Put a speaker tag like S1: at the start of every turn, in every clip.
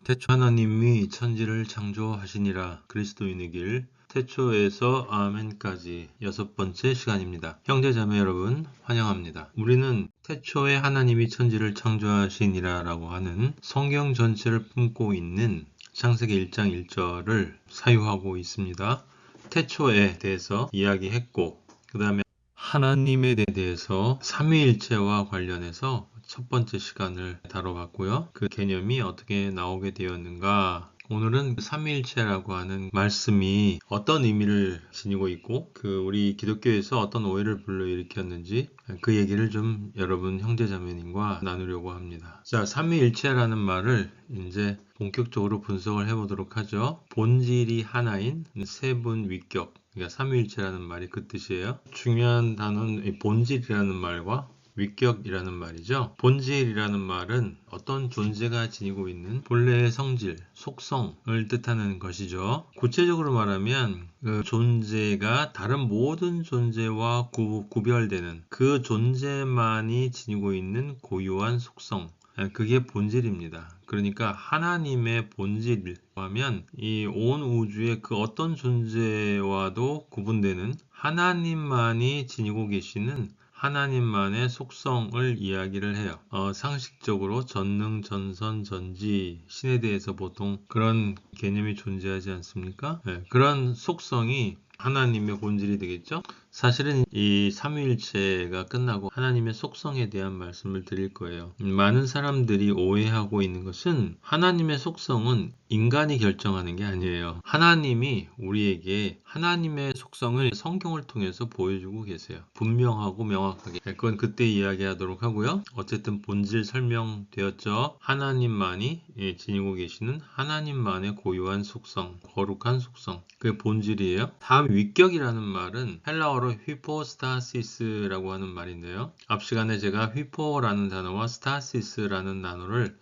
S1: 태초 하나님이 천지를 창조하시니라. 그리스도인의 길 태초에서 아멘까지 6번째 시간입니다. 형제자매 여러분 환영합니다. 우리는 태초에 하나님이 천지를 창조하시니라 라고 하는 성경 전체를 품고 있는 창세기 1장 1절을 사유하고 있습니다. 태초에 대해서 이야기했고 그 다음에 하나님에 대해서 삼위일체와 관련해서 첫 번째 시간을 다뤄봤고요. 그 개념이 어떻게 나오게 되었는가? 오늘은 삼위일체라고 하는 말씀이 어떤 의미를 지니고 있고 우리 기독교에서 어떤 오해를 불러일으켰는지 그 얘기를 좀 여러분 형제자매님과 나누려고 합니다. 자, 삼위일체라는 말을 이제 본격적으로 분석을 해보도록 하죠. 본질이 하나인 세분 위격, 그러니까 삼위일체라는 말이 그 뜻이에요. 중요한 단어는 본질이라는 말과 위격이라는 말이죠. 본질이라는 말은 어떤 존재가 지니고 있는 본래의 성질, 속성을 뜻하는 것이죠. 구체적으로 말하면 그 존재가 다른 모든 존재와 구별되는 그 존재만이 지니고 있는 고유한 속성, 그게 본질입니다. 그러니까 하나님의 본질을 하면 이 온 우주의 그 어떤 존재와도 구분되는 하나님만이 지니고 계시는 하나님만의 속성을 이야기를 해요. 상식적으로 전능, 전선, 전지, 신에 대해서 보통 그런 개념이 존재하지 않습니까? 네, 그런 속성이 하나님의 본질이 되겠죠? 사실은 이 삼위일체가 끝나고 하나님의 속성에 대한 말씀을 드릴 거예요. 많은 사람들이 오해하고 있는 것은 하나님의 속성은 인간이 결정하는 게 아니에요. 하나님이 우리에게 하나님의 속성을 성경을 통해서 보여주고 계세요. 분명하고 명확하게. 그건 그때 이야기하도록 하고요. 어쨌든 본질 설명되었죠. 하나님만이 지니고 계시는 하나님만의 고유한 속성, 거룩한 속성. 그게 본질이에요. 다음 위격이라는 말은 헬라어로 휘포스타시스라고 하는 말인데요. 앞 시간에 제가 휘포라는 단어와 스타시스라는 단어를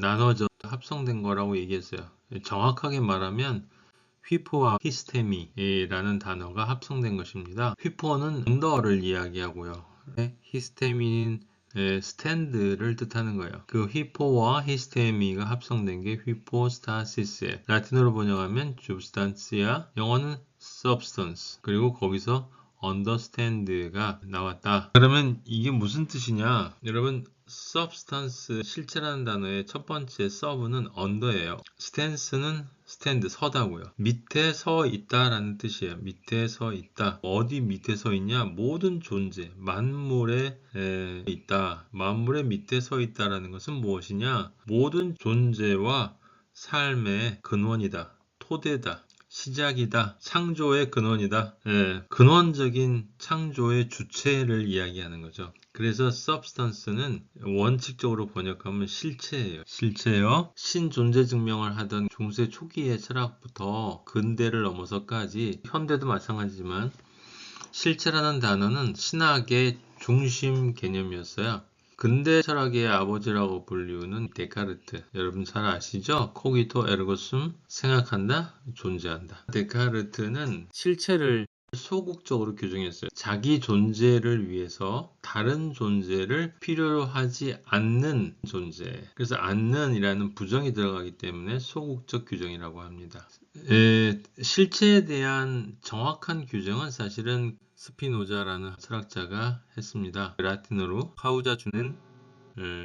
S1: 나눠져 합성된 거라고 얘기했어요. 정확하게 말하면 휘포와 히스테미라는 단어가 합성된 것입니다. 휘포는 언더를 이야기하고요. 히스테미는 스탠드를 뜻하는 거예요. 그 휘포와 히스테미가 합성된 게 휘포스타시스예요. 라틴어로 번역하면 substantia, 영어는 substance, 그리고 거기서 understand가 나왔다. 그러면 이게 무슨 뜻이냐? 여러분, substance, 실체라는 단어의 첫 번째 sub는 under예요. stance는 stand, 서다고요. 밑에 서 있다라는 뜻이에요. 밑에 서 있다. 어디 밑에 서 있냐? 모든 존재, 만물에 있다. 만물의 밑에 서 있다라는 것은 무엇이냐? 모든 존재와 삶의 근원이다. 토대다. 시작이다. 창조의 근원이다. 근원적인 창조의 주체를 이야기하는 거죠. 그래서 substance는 원칙적으로 번역하면 실체예요. 실체요. 신존재 증명을 하던 중세 초기의 철학부터 근대를 넘어서까지, 현대도 마찬가지지만 실체라는 단어는 신학의 중심 개념이었어요. 근대 철학의 아버지라고 불리우는 데카르트, 여러분 잘 아시죠? 코기토 에르고 숨, 생각한다, 존재한다. 데카르트는 실체를 소극적으로 규정했어요. 자기 존재를 위해서 다른 존재를 필요로 하지 않는 존재. 그래서 않는이라는 부정이 들어가기 때문에 소극적 규정이라고 합니다. 실체에 대한 정확한 규정은 사실은 스피노자라는 철학자가 했습니다. 라틴어로 카우자주는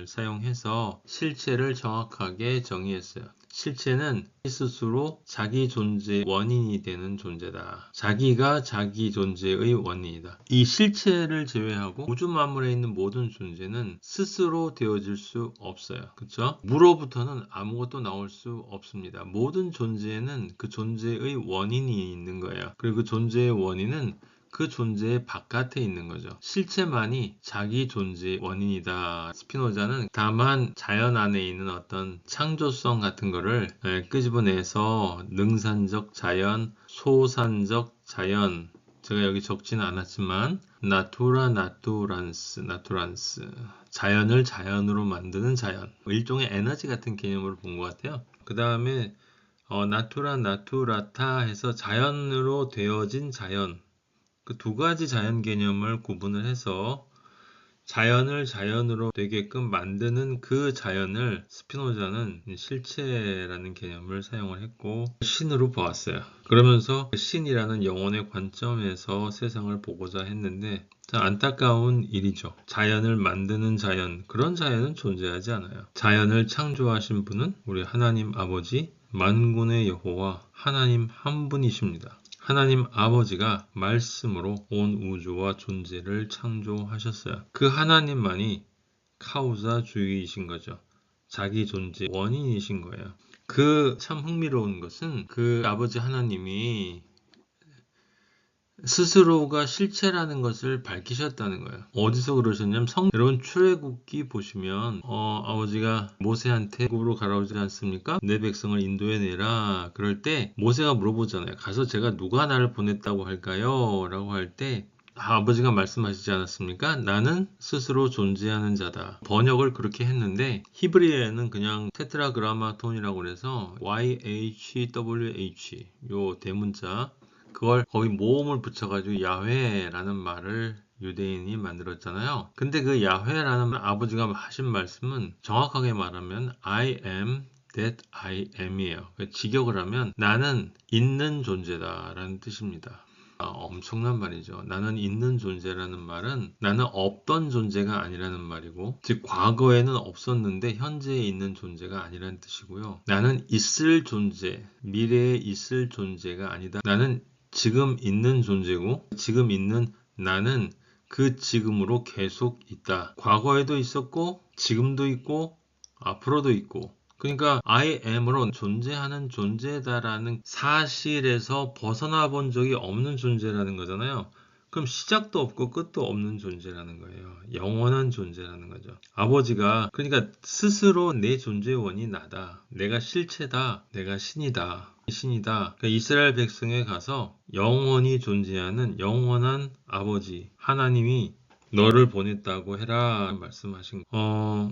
S1: 사용해서 실체를 정확하게 정의했어요. 실체는 스스로 자기 존재의 원인이 되는 존재다. 자기가 자기 존재의 원인이다. 이 실체를 제외하고 우주 만물에 있는 모든 존재는 스스로 되어질 수 없어요. 그렇죠? 무로부터는 아무것도 나올 수 없습니다. 모든 존재에는 그 존재의 원인이 있는 거예요. 그리고 그 존재의 원인은 그 존재의 바깥에 있는 거죠. 실체만이 자기 존재의 원인이다. 스피노자는 다만 자연 안에 있는 어떤 창조성 같은 거를 끄집어내서 능산적 자연, 소산적 자연, 제가 여기 적지는 않았지만 나투란스, 자연을 자연으로 만드는 자연, 일종의 에너지 같은 개념으로 본 것 같아요. 그 다음에 나투라타 해서 자연으로 되어진 자연, 그 두 가지 자연 개념을 구분을 해서 자연을 자연으로 되게끔 만드는 그 자연을 스피노자는 실체라는 개념을 사용을 했고 신으로 보았어요. 그러면서 신이라는 영혼의 관점에서 세상을 보고자 했는데 참 안타까운 일이죠. 자연을 만드는 자연, 그런 자연은 존재하지 않아요. 자연을 창조하신 분은 우리 하나님 아버지 만군의 여호와 하나님 한 분이십니다. 하나님 아버지가 말씀으로 온 우주와 존재를 창조하셨어요. 그 하나님만이 카우사 주의이신 거죠. 자기 존재 원인이신 거예요. 그 참 흥미로운 것은 그 아버지 하나님이 스스로가 실체라는 것을 밝히셨다는 거예요. 어디서 그러셨냐면 여러분 출애굽기 보시면 아버지가 모세한테 애굽으로 가라오지 않습니까? 내 백성을 인도해 내라. 그럴 때 모세가 물어보잖아요. 가서 제가 누가 나를 보냈다고 할까요? 라고 할 때 아버지가 말씀하시지 않았습니까? 나는 스스로 존재하는 자다. 번역을 그렇게 했는데 히브리어에는 그냥 테트라그라마톤이라고 그래서 YHWH 요 대문자 그걸 거기 모음을 붙여가지고 야훼라는 말을 유대인이 만들었잖아요. 근데 그 야훼라는 아버지가 하신 말씀은 정확하게 말하면 I am that I am이에요. 직역을 하면 나는 있는 존재다 라는 뜻입니다. 엄청난 말이죠. 나는 있는 존재라는 말은 나는 없던 존재가 아니라는 말이고, 즉 과거에는 없었는데 현재에 있는 존재가 아니라는 뜻이고요. 나는 있을 존재, 미래에 있을 존재가 아니다. 나는 지금 있는 존재고 지금 있는 나는 그 지금으로 계속 있다. 과거에도 있었고 지금도 있고 앞으로도 있고, 그러니까 I am으로 존재하는 존재다라는 사실에서 벗어나 본 적이 없는 존재라는 거잖아요. 그럼 시작도 없고 끝도 없는 존재라는 거예요. 영원한 존재라는 거죠. 아버지가 그러니까 스스로 내 존재의 원이 나다. 내가 실체다. 내가 신이다. 그러니까 이스라엘 백성에 가서 영원히 존재하는 영원한 아버지 하나님이 너를 보냈다고 해라 말씀하신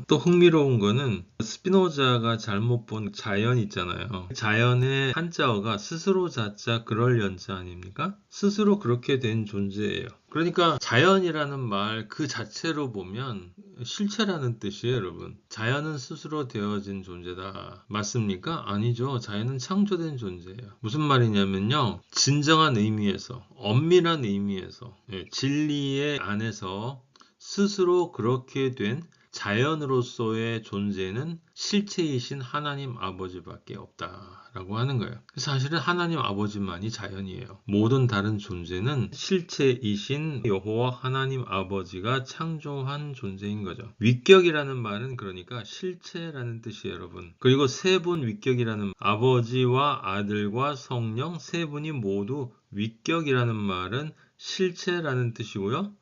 S1: 또 흥미로운 거는 스피노자가 잘못 본 자연 있잖아요. 자연의 한자어가 스스로 자자 그럴 연자 아닙니까? 스스로 그렇게 된 존재예요. 그러니까 자연이라는 말 그 자체로 보면 실체라는 뜻이에요, 여러분. 자연은 스스로 되어진 존재다. 맞습니까? 아니죠. 자연은 창조된 존재예요. 무슨 말이냐면요. 진정한 의미에서, 엄밀한 의미에서, 진리의 안에서 스스로 그렇게 된 자연으로서의 존재는 실체이신 하나님 아버지밖에 없다라고 하는 거예요. 사실은 하나님 아버지만이 자연이에요. 모든 다른 존재는 실체이신 여호와 하나님 아버지가 창조한 존재인 거죠. 위격이라는 말은 그러니까 실체라는 뜻이에요, 여러분. 그리고 세 분 위격이라는 아버지와 아들과 성령 세 분이 모두 위격이라는 말은 실체라는 뜻이고요.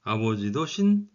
S1: 아버지도 신,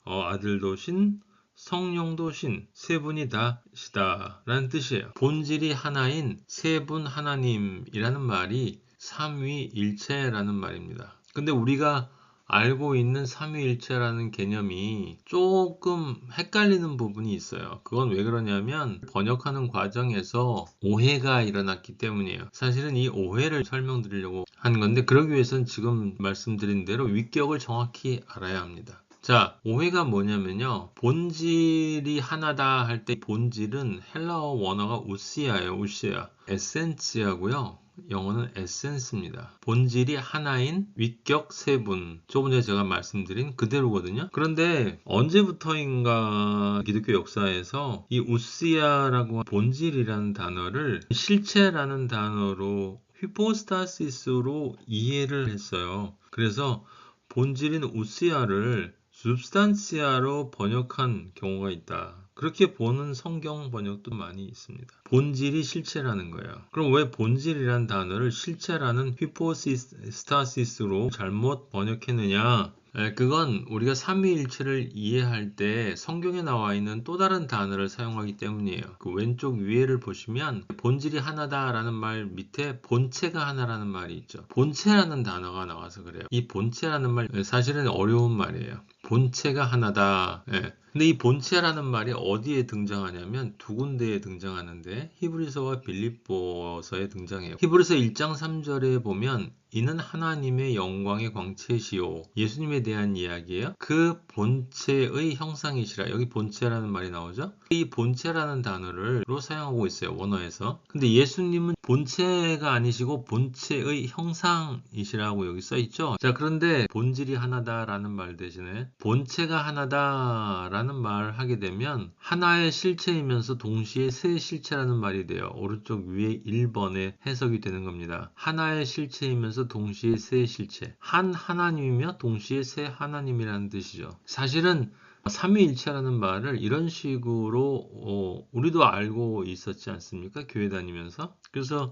S1: 아들도 신, 성령도 신, 세 분이 다 시다 라는 뜻이에요. 본질이 하나인 세 분 하나님이라는 말이 삼위일체라는 말입니다. 근데 우리가 알고 있는 삼위일체라는 개념이 조금 헷갈리는 부분이 있어요. 그건 왜 그러냐면 번역하는 과정에서 오해가 일어났기 때문이에요. 사실은 이 오해를 설명드리려고 하는 건데 그러기 위해서는 지금 말씀드린 대로 위격을 정확히 알아야 합니다. 자, 오해가 뭐냐면요. 본질이 하나다 할 때 본질은 헬라어 원어가 우시아예요. 우시아. 에센치아고요. 영어는 에센스입니다. 본질이 하나인 위격 세 분. 조금 전에 제가 말씀드린 그대로거든요. 그런데 언제부터인가 기독교 역사에서 이 우시아라고 본질이라는 단어를 실체라는 단어로 히포스타시스로 이해를 했어요. 그래서 본질인 우시아를 substantia로 번역한 경우가 있다. 그렇게 보는 성경 번역도 많이 있습니다. 본질이 실체라는 거예요. 그럼 왜 본질이라는 단어를 실체라는 히포스타시스로 잘못 번역했느냐? 그건 우리가 삼위일체를 이해할 때 성경에 나와 있는 또 다른 단어를 사용하기 때문이에요. 그 왼쪽 위에를 보시면 본질이 하나다라는 말 밑에 본체가 하나라는 말이 있죠. 본체라는 단어가 나와서 그래요. 이 본체라는 말 사실은 어려운 말이에요. 본체가 하나다. 근데 근데 이 본체라는 말이 어디에 등장하냐면 두 군데에 등장하는데 히브리서와 빌립보서에 등장해요. 히브리서 1장 3절에 보면 이는 하나님의 영광의 광채시요. 예수님에 대한 이야기예요. 그 본체의 형상이시라. 여기 본체라는 말이 나오죠. 이 본체라는 단어를 사용하고 있어요. 원어에서. 근데 예수님은 본체가 아니시고 본체의 형상이시라고 여기 써 있죠. 자, 그런데 본질이 하나다라는 말 대신에 본체가 하나다라는 말 하게 되면 하나의 실체이면서 동시에 세 실체라는 말이 돼요. 오른쪽 위에 1번에 해석이 되는 겁니다. 하나의 실체이면서 동시에 세 실체. 한 하나님이며 동시에 세 하나님이라는 뜻이죠. 사실은 삼위일체라는 말을 이런 식으로 우리도 알고 있었지 않습니까? 교회 다니면서. 그래서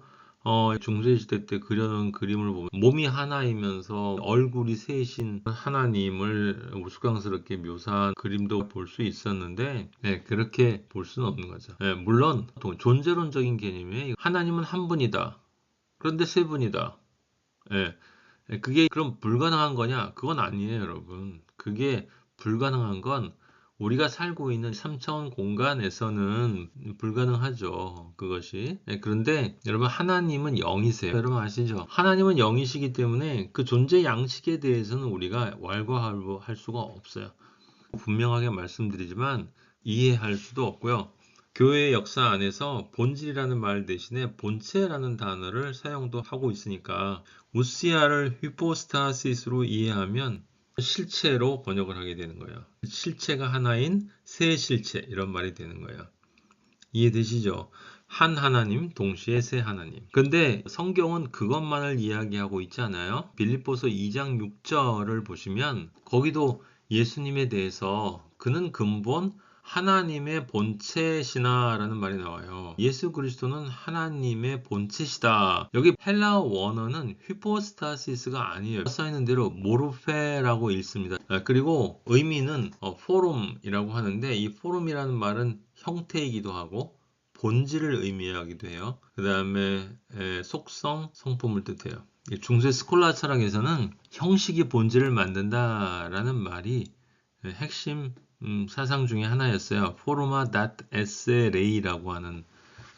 S1: 중세시대 때 그려놓은 그림을 보면 몸이 하나이면서 얼굴이 셋인 하나님을 우스꽝스럽게 묘사한 그림도 볼 수 있었는데 그렇게 볼 수는 없는 거죠. 물론 존재론적인 개념에 하나님은 한 분이다. 그런데 세 분이다. 그게 그럼 불가능한 거냐? 그건 아니에요, 여러분. 그게 불가능한 건 우리가 살고 있는 3차원 공간에서는 불가능하죠. 그것이. 그런데 여러분 하나님은 영이세요. 여러분 아시죠? 하나님은 영이시기 때문에 그 존재 양식에 대해서는 우리가 왈가왈부할 수가 없어요. 분명하게 말씀드리지만 이해할 수도 없고요. 교회의 역사 안에서 본질이라는 말 대신에 본체라는 단어를 사용도 하고 있으니까 우시아를 휘포스타시스로 이해하면 실체로 번역을 하게 되는 거예요. 실체가 하나인 세 실체 이런 말이 되는 거예요. 이해되시죠? 한 하나님, 동시에 세 하나님. 근데 성경은 그것만을 이야기하고 있지 않아요? 빌립보서 2장 6절을 보시면 거기도 예수님에 대해서 그는 근본 하나님의 본체시나 라는 말이 나와요. 예수 그리스도는 하나님의 본체시다. 여기 헬라어 원어는 휘포스타시스가 아니에요. 써있는 대로 모르페라고 읽습니다. 그리고 의미는 포럼이라고 하는데 이 포럼이라는 말은 형태이기도 하고 본질을 의미하기도 해요. 그 다음에 속성, 성품을 뜻해요. 중세 스콜라 철학에서는 형식이 본질을 만든다라는 말이 핵심 사상 중에 하나였어요. 포르마 닷 에세 레이라고 하는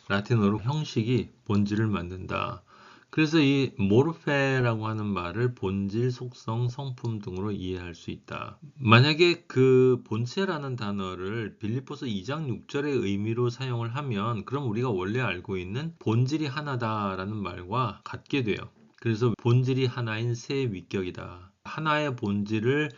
S1: 라틴어로 형식이 본질을 만든다. 그래서 이 모르페라고 하는 말을 본질, 속성, 성품 등으로 이해할 수 있다. 만약에 그 본체라는 단어를 빌립보서 2장 6절의 의미로 사용을 하면 그럼 우리가 원래 알고 있는 본질이 하나다라는 말과 같게 돼요. 그래서 본질이 하나인 세 위격이다. 하나의 본질을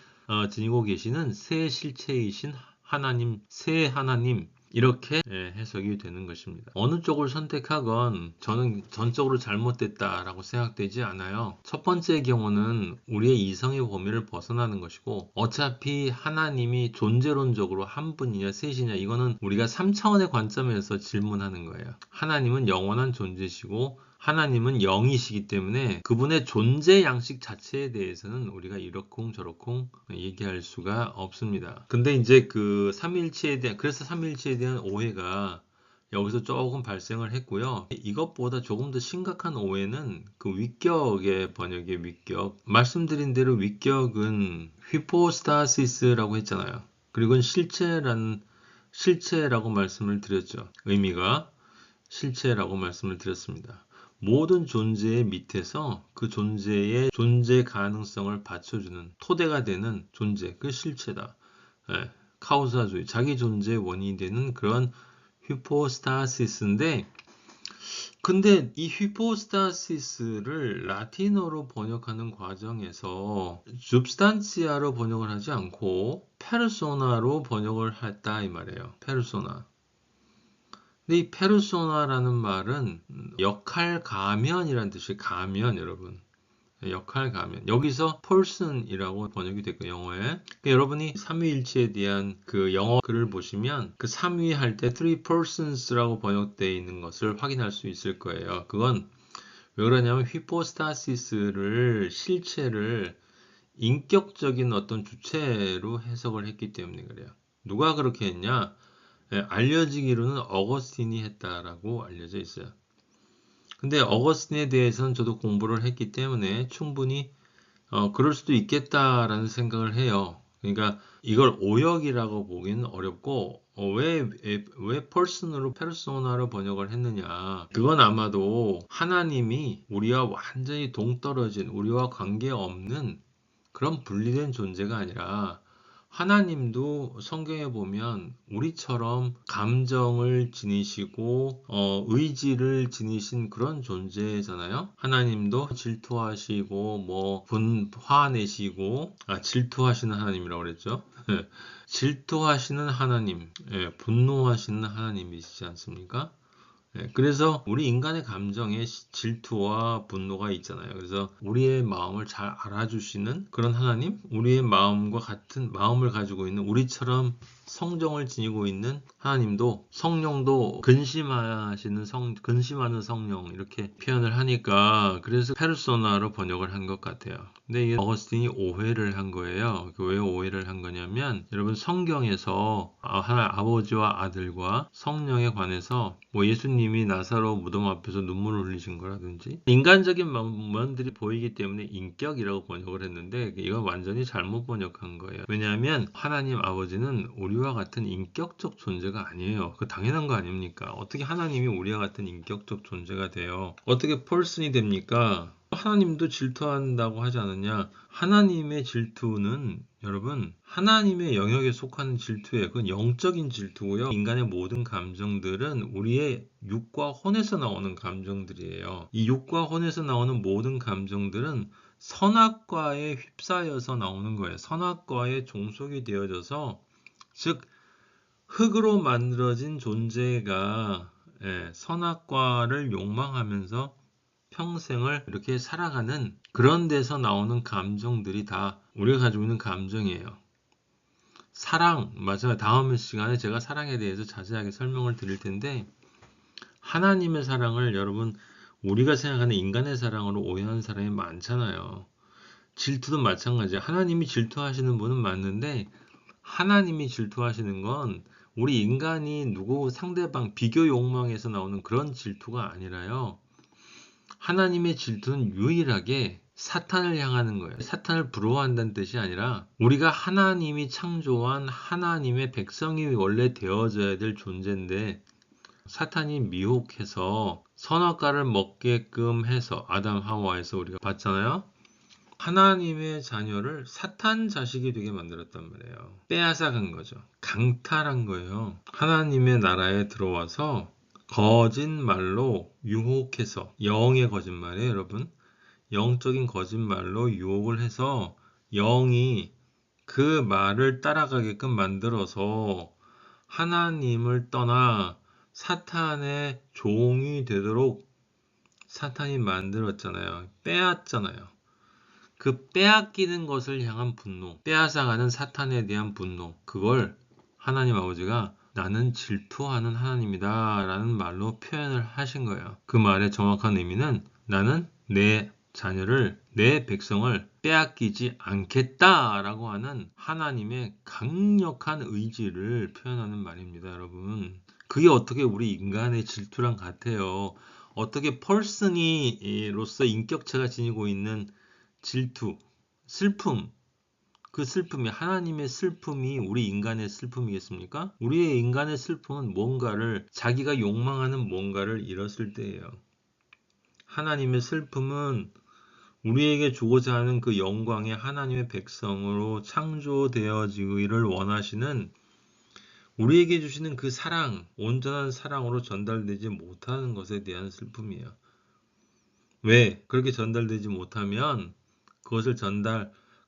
S1: 지니고 계시는 세 실체이신 하나님, 세 하나님 이렇게 해석이 되는 것입니다. 어느 쪽을 선택하건 저는 전적으로 잘못됐다라고 생각되지 않아요. 첫 번째 경우는 우리의 이성의 범위를 벗어나는 것이고 어차피 하나님이 존재론적으로 한 분이냐 셋이냐 이거는 우리가 3차원의 관점에서 질문하는 거예요. 하나님은 영원한 존재시고 하나님은 영이시기 때문에 그분의 존재 양식 자체에 대해서는 우리가 이러쿵 저러쿵 얘기할 수가 없습니다. 근데 이제 그 삼위일체에 대한 그래서 삼위일체에 대한 오해가 여기서 조금 발생을 했고요. 이것보다 조금 더 심각한 오해는 그 위격의 번역의 위격. 말씀드린 대로 위격은 휘포스타시스라고 했잖아요. 그리고 실체라고 말씀을 드렸죠. 의미가 실체라고 말씀을 드렸습니다. 모든 존재의 밑에서 그 존재의 존재 가능성을 받쳐주는 토대가 되는 존재, 그 실체다. 카우사주의, 자기 존재의 원인이 되는 그런 휘포스타시스인데 근데 이 휘포스타시스를 라틴어로 번역하는 과정에서 substantia로 번역을 하지 않고 페르소나로 번역을 했다 이 말이에요. 페르소나. 근데 이 페르소나라는 말은 역할 가면이라는 뜻이에요. 가면 여러분. 역할 가면. 여기서 person이라고 번역이 됐고 영어에. 그러니까 여러분이 삼위일체에 대한 그 영어 글을 보시면 그 삼위 할 때 three persons라고 번역되어 있는 것을 확인할 수 있을 거예요. 그건 왜 그러냐면 휘포스타시스를 실체를 인격적인 어떤 주체로 해석을 했기 때문에 그래요. 누가 그렇게 했냐? 알려지기로는 어거스틴이 했다라고 알려져 있어요. 근데 어거스틴에 대해서는 저도 공부를 했기 때문에 충분히 그럴 수도 있겠다라는 생각을 해요. 그러니까 이걸 오역이라고 보기는 어렵고 왜 person으로 페르소나로 번역을 했느냐. 그건 아마도 하나님이 우리와 완전히 동떨어진 우리와 관계없는 그런 분리된 존재가 아니라 하나님도 성경에 보면 우리처럼 감정을 지니시고 의지를 지니신 그런 존재잖아요. 하나님도 질투하시고 화내시고 질투하시는 하나님이라고 그랬죠. 질투하시는 하나님, 분노하시는 하나님이시지 않습니까? 그래서 우리 인간의 감정에 질투와 분노가 있잖아요. 그래서 우리의 마음을 잘 알아주시는 그런 하나님, 우리의 마음과 같은 마음을 가지고 있는 우리처럼 성정을 지니고 있는 하나님도 성령도 근심하는 성령 이렇게 표현을 하니까 그래서 페르소나로 번역을 한 것 같아요. 근데 이게 어거스틴이 오해를 한 거예요. 왜 오해를 한 거냐면 여러분 성경에서 아버지와 아들과 성령에 관해서 예수님이 나사로 무덤 앞에서 눈물을 흘리신 거라든지 인간적인 면들이 보이기 때문에 인격이라고 번역을 했는데 이건 완전히 잘못 번역한 거예요. 왜냐하면 하나님 아버지는 우리와 같은 인격적 존재가 아니에요. 그 당연한 거 아닙니까? 어떻게 하나님이 우리와 같은 인격적 존재가 돼요? 어떻게 펄슨이 됩니까? 하나님도 질투한다고 하지 않았냐? 하나님의 질투는 여러분 하나님의 영역에 속하는 질투예요. 그건 영적인 질투고요. 인간의 모든 감정들은 우리의 육과 혼에서 나오는 감정들이에요. 이 육과 혼에서 나오는 모든 감정들은 선악과에 휩싸여서 나오는 거예요. 선악과에 종속이 되어져서 즉 흙으로 만들어진 존재가 선악과를 욕망하면서 평생을 이렇게 살아가는 그런 데서 나오는 감정들이 다 우리가 가지고 있는 감정이에요. 사랑, 맞아요. 다음 시간에 제가 사랑에 대해서 자세하게 설명을 드릴 텐데 하나님의 사랑을 여러분 우리가 생각하는 인간의 사랑으로 오해하는 사람이 많잖아요. 질투도 마찬가지예요. 하나님이 질투하시는 분은 맞는데 하나님이 질투하시는 건 우리 인간이 누구 상대방 비교 욕망에서 나오는 그런 질투가 아니라요. 하나님의 질투는 유일하게 사탄을 향하는 거예요. 사탄을 부러워한다는 뜻이 아니라 우리가 하나님이 창조한 하나님의 백성이 원래 되어져야 될 존재인데 사탄이 미혹해서 선악과를 먹게끔 해서 아담 하와에서 우리가 봤잖아요. 하나님의 자녀를 사탄 자식이 되게 만들었단 말이에요. 빼앗아간 거죠. 강탈한 거예요. 하나님의 나라에 들어와서 거짓말로 유혹해서 영의 거짓말이에요, 여러분. 영적인 거짓말로 유혹을 해서 영이 그 말을 따라가게끔 만들어서 하나님을 떠나 사탄의 종이 되도록 사탄이 만들었잖아요. 빼앗잖아요. 그 빼앗기는 것을 향한 분노, 빼앗아가는 사탄에 대한 분노, 그걸 하나님 아버지가 나는 질투하는 하나님이다 라는 말로 표현을 하신 거예요. 그 말의 정확한 의미는 나는 내 자녀를, 내 백성을 빼앗기지 않겠다 라고 하는 하나님의 강력한 의지를 표현하는 말입니다, 여러분. 그게 어떻게 우리 인간의 질투랑 같아요. 어떻게 펄슨이로서 인격체가 지니고 있는 질투, 슬픔, 그 슬픔이 하나님의 슬픔이 우리 인간의 슬픔이겠습니까? 우리의 인간의 슬픔은 뭔가를 자기가 욕망하는 뭔가를 잃었을 때예요. 하나님의 슬픔은 우리에게 주고자 하는 그 영광의 하나님의 백성으로 창조되어지기를 원하시는 우리에게 주시는 그 사랑, 온전한 사랑으로 전달되지 못하는 것에 대한 슬픔이에요. 왜? 그렇게 전달되지 못하면 그것을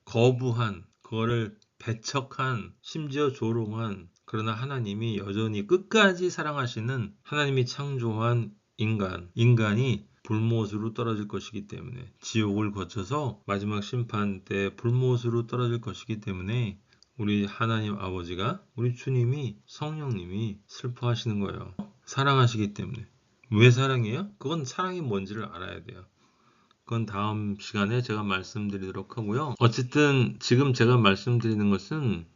S1: 거부한, 그거를 배척한, 심지어 조롱한, 그러나 하나님이 여전히 끝까지 사랑하시는 하나님이 창조한 인간이 불못으로 떨어질 것이기 때문에 지옥을 거쳐서 마지막 심판 때 불못으로 떨어질 것이기 때문에 우리 하나님 아버지가 우리 주님이 성령님이 슬퍼하시는 거예요. 사랑하시기 때문에. 왜 사랑해요? 그건 사랑이 뭔지를 알아야 돼요. 그건 다음 시간에 제가 말씀드리도록 하고요. 어쨌든 지금 제가 말씀드리는 것은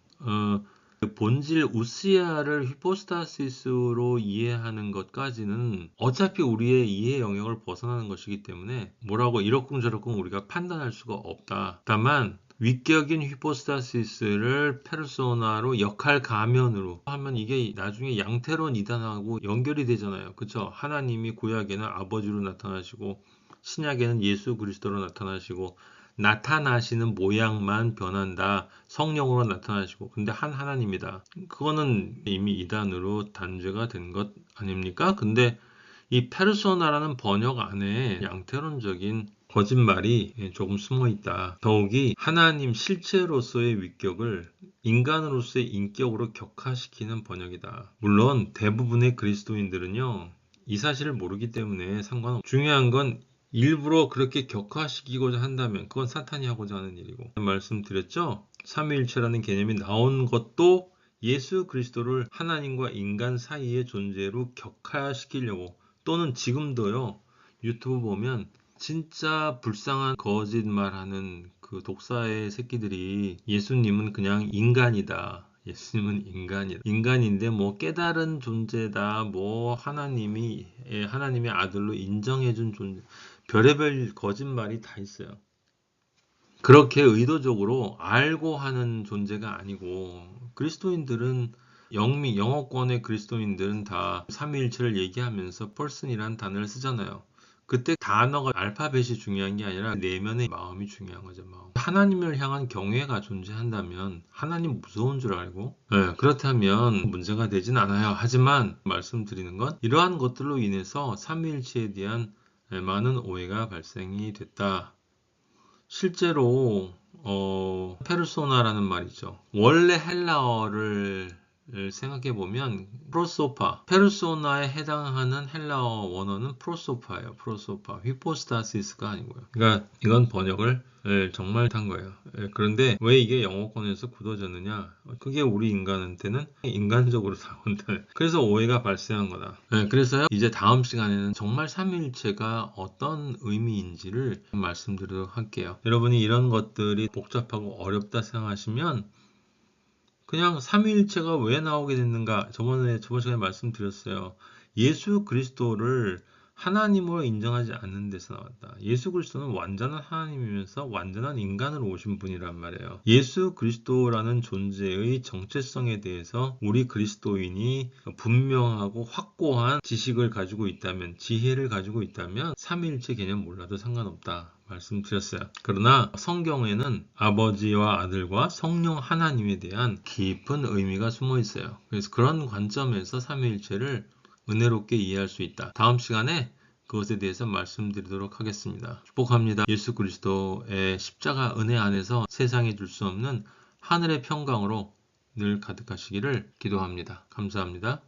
S1: 본질 우시아를 히포스타시스로 이해하는 것까지는 어차피 우리의 이해 영역을 벗어나는 것이기 때문에 뭐라고 이러쿵저러쿵 우리가 판단할 수가 없다. 다만 위격인 히포스타시스를 페르소나로 역할 가면으로 하면 이게 나중에 양태론 이단하고 연결이 되잖아요. 그쵸? 하나님이 구약에는 아버지로 나타나시고 신약에는 예수 그리스도로 나타나시고 나타나시는 모양만 변한다. 성령으로 나타나시고 근데 한 하나님이다. 그거는 이미 이단으로 단죄가 된 것 아닙니까? 근데 이 페르소나라는 번역 안에 양태론적인 거짓말이 조금 숨어 있다. 더욱이 하나님 실체로서의 위격을 인간으로서의 인격으로 격화시키는 번역이다. 물론 대부분의 그리스도인들은요, 이 사실을 모르기 때문에 상관없고 중요한 건 일부러 그렇게 격화시키고자 한다면 그건 사탄이 하고자 하는 일이고 말씀드렸죠? 삼위일체라는 개념이 나온 것도 예수 그리스도를 하나님과 인간 사이의 존재로 격화시키려고 또는 지금도요 유튜브 보면 진짜 불쌍한 거짓말하는 그 독사의 새끼들이 예수님은 그냥 인간이다. 예수님은 인간이다. 인간인데 뭐 깨달은 존재다. 뭐 하나님의 아들로 인정해준 존재. 별의별 거짓말이 다 있어요. 그렇게 의도적으로 알고 하는 존재가 아니고 그리스도인들은 영어권의 그리스도인들은 다 삼위일체를 얘기하면서 person이라는 단어를 쓰잖아요. 그때 단어가 알파벳이 중요한 게 아니라 내면의 마음이 중요한 거죠. 마음. 하나님을 향한 경외가 존재한다면 하나님 무서운 줄 알고 그렇다면 문제가 되진 않아요. 하지만 말씀드리는 건 이러한 것들로 인해서 삼위일체에 대한 많은 오해가 발생이 됐다. 실제로 페르소나라는 말이죠. 원래 헬라어를 생각해 보면 프로소파, 페르소나에 해당하는 헬라어 원어는 프로소파예요. 프로소파, 히포스타시스가 아니고요. 그러니까 이건 번역을 정말 한 거예요. 그런데 왜 이게 영어권에서 굳어졌느냐? 그게 우리 인간한테는 인간적으로 나온다. 그래서 오해가 발생한 거다. 그래서요, 이제 다음 시간에는 정말 삼위일체가 어떤 의미인지를 말씀드리도록 할게요. 여러분이 이런 것들이 복잡하고 어렵다 생각하시면 그냥 삼위일체가 왜 나오게 됐는가? 저번 시간에 말씀드렸어요. 예수 그리스도를 하나님으로 인정하지 않는 데서 나왔다. 예수 그리스도는 완전한 하나님이면서 완전한 인간으로 오신 분이란 말이에요. 예수 그리스도라는 존재의 정체성에 대해서 우리 그리스도인이 분명하고 확고한 지식을 가지고 있다면, 지혜를 가지고 있다면 삼위일체 개념 몰라도 상관없다. 말씀드렸어요. 그러나 성경에는 아버지와 아들과 성령 하나님에 대한 깊은 의미가 숨어 있어요. 그래서 그런 관점에서 삼위일체를 은혜롭게 이해할 수 있다. 다음 시간에 그것에 대해서 말씀드리도록 하겠습니다. 축복합니다. 예수 그리스도의 십자가 은혜 안에서 세상에 줄 수 없는 하늘의 평강으로 늘 가득하시기를 기도합니다. 감사합니다.